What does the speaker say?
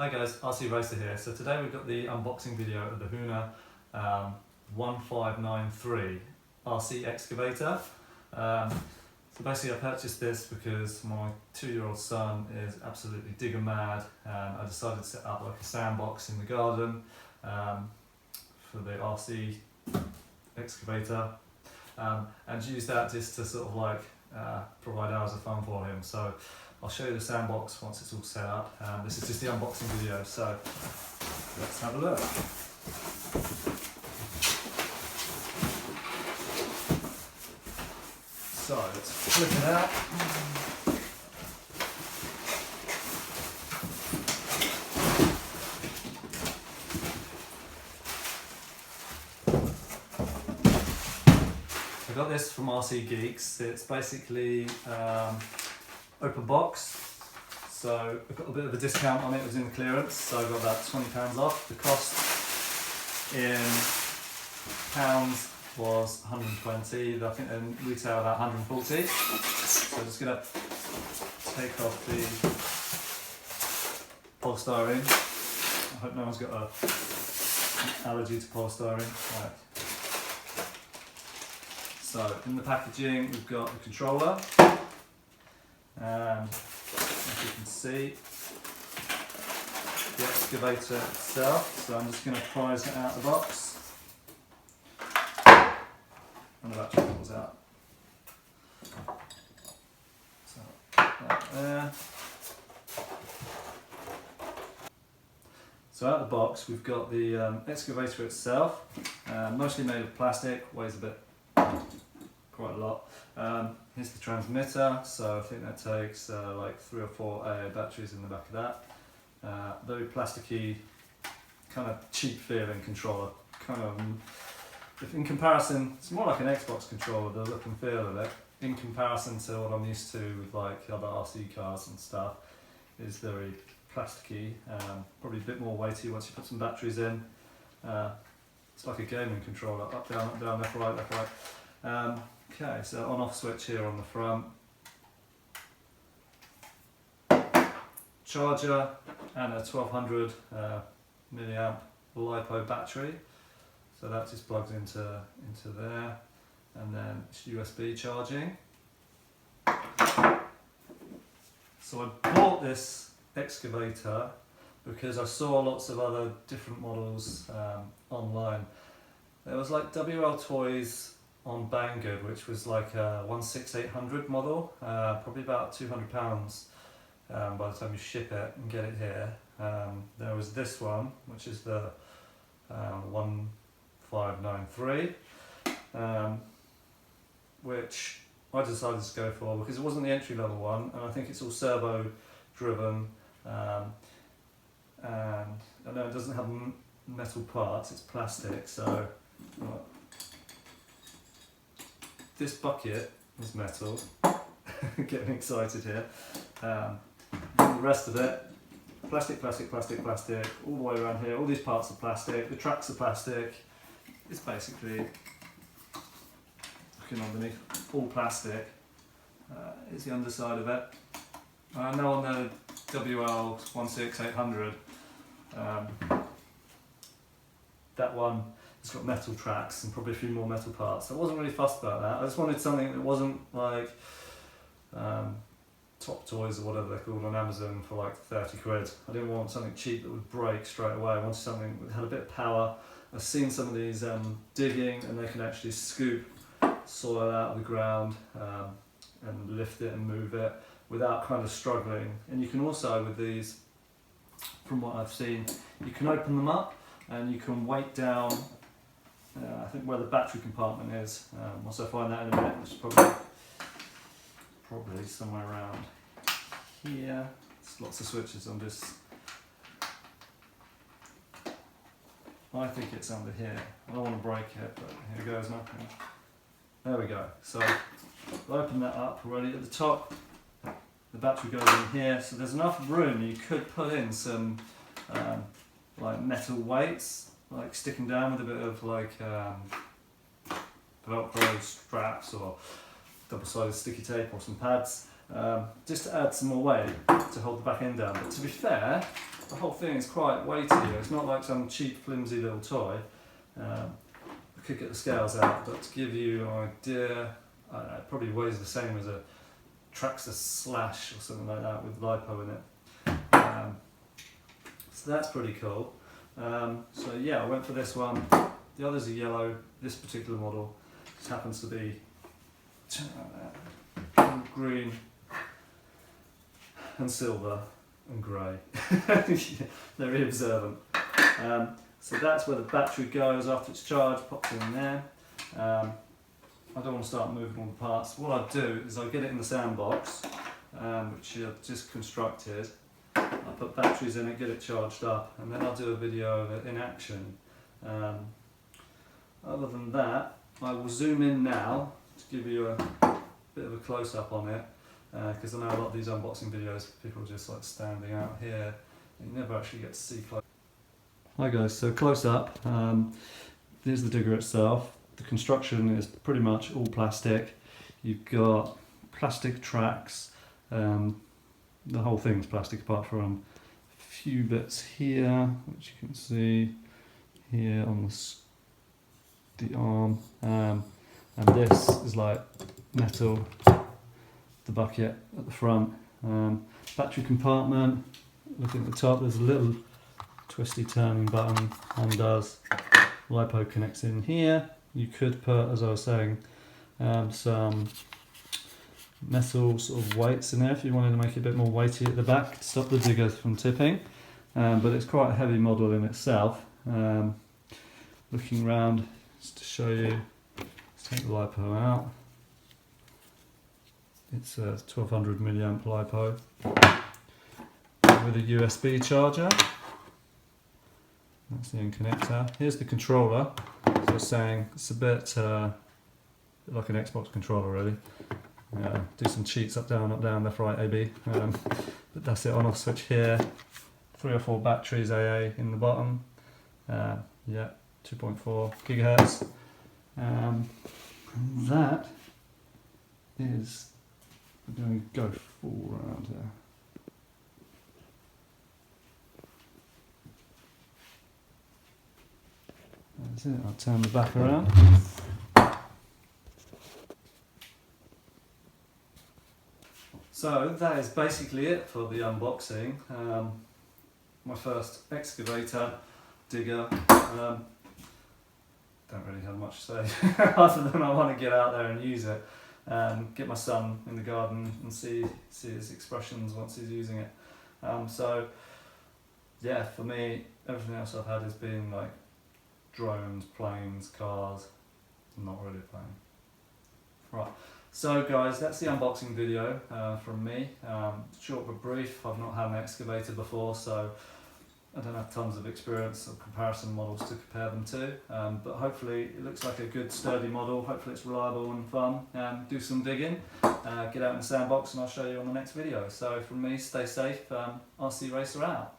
Hi guys, RC Racer here. So today we've got the unboxing video of the Huina 1593 RC Excavator. So basically I purchased this because my 2-year-old son is absolutely digger mad, and I decided to set up like a sandbox in the garden for the RC excavator, and use that just to sort of like provide hours of fun for him. So I'll show you the sandbox once it's all set up. This is just the unboxing video, so let's have a look. So let's flip it out. I got this from RC Geeks. It's basically open box, so I got a bit of a discount on it. It was in the clearance, so I got about £20 off. The cost in pounds was 120. I think they retail about 140. So I'm just going to take off the polystyrene. I hope no one's got an allergy to polystyrene. Right. So in the packaging we've got the controller, and as you can see, the excavator itself. So I'm just going to prise it out of the box, and the battery falls out. So that there. So out of the box we've got the excavator itself, mostly made of plastic, weighs a bit, quite a lot. Here's the transmitter, so I think that takes like 3 or 4 AA batteries in the back of that. Very plasticky, kind of cheap feeling controller. Kind of, if in comparison, it's more like an Xbox controller, the look and feel of it, in comparison to what I'm used to with like other RC cars and stuff. Is very plasticky, probably a bit more weighty once you put some batteries in. It's like a gaming controller, up, down, left, right, left, right. Okay, so on-off switch here on the front. Charger and a 1200 milliamp LiPo battery. So that just plugs into there, and then it's USB charging. So I bought this excavator because I saw lots of other different models online. There was like WL Toys on Banggood, which was like a 16800 model, probably about £200 by the time you ship it and get it here. There was this one, which is the 1593, which I decided to go for because it wasn't the entry level one, and I think it's all servo driven, and I know it doesn't have metal parts, it's plastic. So this bucket is metal. Getting excited here. The rest of it, plastic, plastic, plastic, plastic, all the way around here. All these parts are plastic. The tracks are plastic. It's basically, looking underneath, all plastic. Is the underside of it. I know on the WL 16800, that one, it's got metal tracks and probably a few more metal parts. I wasn't really fussed about that. I just wanted something that wasn't like Top Toys or whatever they're called on Amazon for like 30 quid. I didn't want something cheap that would break straight away. I wanted something that had a bit of power. I've seen some of these digging, and they can actually scoop soil out of the ground and lift it and move it without kind of struggling. And you can also, with these, from what I've seen, you can open them up and you can weight down, I think where the battery compartment is. I'll also find that in a minute, which is probably somewhere around here. There's lots of switches on this. I think it's under here. I don't want to break it, but here goes nothing. There we go. So I'll open that up already. At the top, the battery goes in here, so there's enough room. You could put in some like metal weights, like sticking down with a bit of like Velcro straps or double-sided sticky tape or some pads. just to add some more weight to hold the back end down. But to be fair, the whole thing is quite weighty. It's not like some cheap flimsy little toy. I could get the scales out, but to give you an idea, I don't know, it probably weighs the same as a Traxxas Slash or something like that with lipo in it. So that's pretty cool. So yeah, I went for this one. The others are yellow. This particular model just happens to be green and silver and grey. They're really observant. So that's where the battery goes after it's charged, pops in there. I don't want to start moving all the parts. What I do is I get it in the sandbox, which I've just constructed. I put batteries in it, get it charged up, and then I'll do a video of it in action. Other than that, I will zoom in now to give you a bit of a close-up on it, because I know a lot of these unboxing videos, people are just like standing out here, and you never actually get to see close. Hi guys, so close up, here's the digger itself. The construction is pretty much all plastic. You've got plastic tracks, the whole thing's plastic apart from a few bits here, which you can see here on the arm, and this is like metal, the bucket at the front. Battery compartment, looking at the top, there's a little twisty turning button, undoes, lipo connects in here. You could put, as I was saying, some metal sort of weights in there if you wanted to make it a bit more weighty at the back to stop the digger from tipping, but it's quite a heavy model in itself. Looking around just to show you, let's take the lipo out. It's a 1200 milliamp lipo with a USB charger. That's the in connector. Here's the controller. As I was saying, it's a bit like an Xbox controller really. Do some cheats, up, down, left, right, AB. But that's it, on off switch here. 3 or 4 batteries AA in the bottom. Yeah, 2.4 gigahertz. And that is, we're going to go full around here. That's it, I'll turn the back around. So that is basically it for the unboxing. My first excavator, digger. Don't really have much to say other than I want to get out there and use it. Get my son in the garden and see his expressions once he's using it. So yeah, for me, everything else I've had has been like drones, planes, cars, not really a plane. Right, so guys, that's the unboxing video from me. Short but brief. I've not had an excavator before, so I don't have tons of experience or comparison models to compare them to, but hopefully it looks like a good sturdy model. Hopefully it's reliable and fun. Do some digging, get out in the sandbox, and I'll show you on the next video. So from me, stay safe, RC Racer out.